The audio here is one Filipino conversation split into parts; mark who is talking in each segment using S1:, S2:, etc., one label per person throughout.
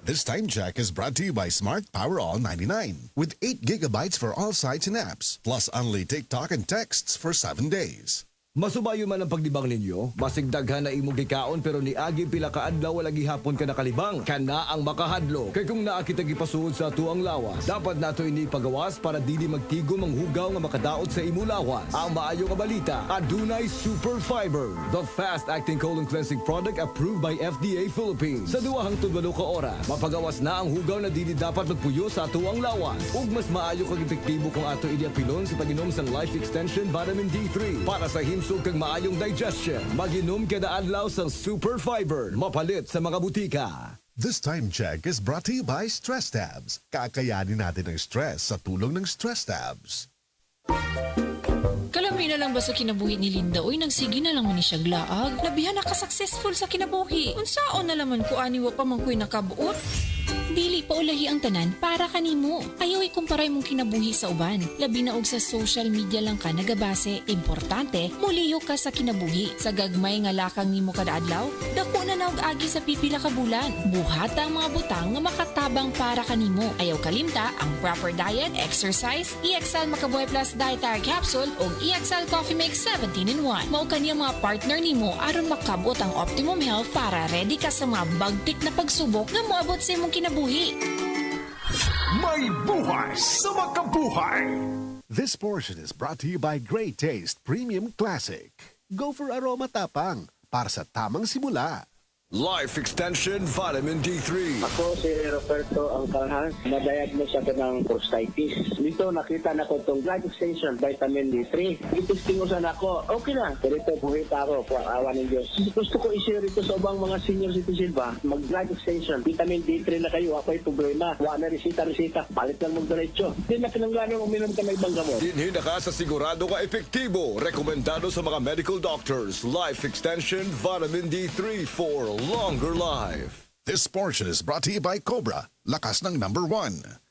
S1: This time check is brought to you by Smart Power All 99 with 8 gigabytes for all sites and apps, plus only TikTok and texts for 7 days.
S2: Masubayo man ang pagdibang ninyo, masigdaghan na imong gikaon pero ni agi pila ka adlaw wala gihapon ka nakalibang. Kana ang makahadlo. Kay kung naa kita gipasuod sa tuang lawas, dapat nato ini pagawas para dili magtigom ang hugaw nga makadaot sa imo lawas. Ang maayo nga balita, adunay Super Fiber, the fast-acting colon cleansing product approved by FDA Philippines. Sa 2 ka oras, mapagawas na ang hugaw na dili dapat magpuyo sa tuang lawas. Ug mas maayo kag epektibo kung ato ini apilon sa pag-inom sa Life Extension Vitamin D3 para sa himsog kag maayong digestion. Mag-inom kada adlaw sa Super Fiber, mapalit sa mga butika.
S1: This time check is brought to you by Stress Tabs. Kakayanin natin ang stress sa tulong ng Stress Tabs.
S3: Kalamri na lang ba sa kinabuhi ni Linda? Uy, nagsige na lang man ni siya glaag. Labihan na ka-successful sa kinabuhi. Unsaon na laman ko aniwa pa man ko'y nakabuot? Dili pa ulahi ang tanan para kanimo. Ayaw ikumparay mong kinabuhi sa uban. Labi na og sa social media lang ka nagabase. Importante, muliyo ka sa kinabuhi. Sa gagmay nga lakang nimo kada adlaw, dako na naog agi sa pipila ka bulan. Buhata ang mga butang nga makatabang para kanimo. Ayaw kalimta ang proper diet, exercise, EXL Makabuhay Plus Dietary Capsule o EXL Coffee Mix 17-in-1. Mao kaniya mga partner nimo aron makabot ang optimum health para ready ka sa mga bagtik na pagsubok nga moabot sa imong kinabuhi.
S4: May buhay sa makabuhay!
S1: This portion is brought to you by Great Taste Premium Classic. Go for aroma tapang para sa tamang simula.
S4: Life Extension Vitamin D3.
S5: Ako si Roberto Angkalhan, na-diagnose ako ng prostatitis. Dito nakita na ko itong Life Extension Vitamin D3. Itisting ko sana ako, okay na. Pero ito, buhay pa ako, po awa ng Diyos. Gusto ko i-share ito sa ubang mga senior citizen ba? Mag-Life Extension, Vitamin D3 na kayo, ako'y problema. Wala na resita, palit lang mag-diretso. Hindi na pinanglanong uminom ka ng ibang gamot.
S4: Dinhi na ka sa sigurado ka epektibo. Rekomendado sa mga medical doctors. Life Extension Vitamin D3 for longer life.
S1: This portion is brought to you by Cobra, lakas ng number 1.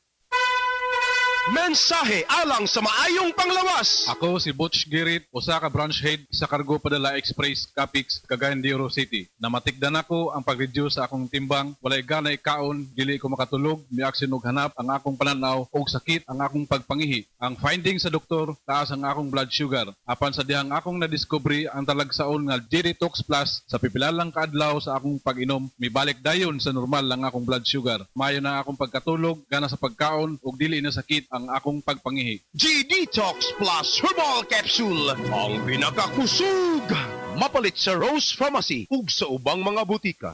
S6: Mensahe alang sa maayong panglawas.
S7: Ako si Butch Girit, usa ka branch head sa Cargo Padala Express Capix, Cagayan de Oro City. Namatikdan ako ang pag-reduce sa akong timbang, walay ganay kaon, dili ko makatulog, miaksin og hanap ang akong pananaw og sakit ang akong pagpangihi. Ang finding sa doktor, taas ang akong blood sugar. Apan sa dihang akong nadiskubre ang talagsaon nga G-Detox Plus sa pipilalang kaadlaw sa akong pag-inom, mibalik dayon sa normal ang akong blood sugar. Mayo na akong pagkatulog, gana sa pagkaon ug dili na sakit ang akong pagpangihi.
S6: G-Detox Plus Herbal Capsule. Ang pinakakusog. Mapalit sa Rose Pharmacy ug sa ubang mga butika.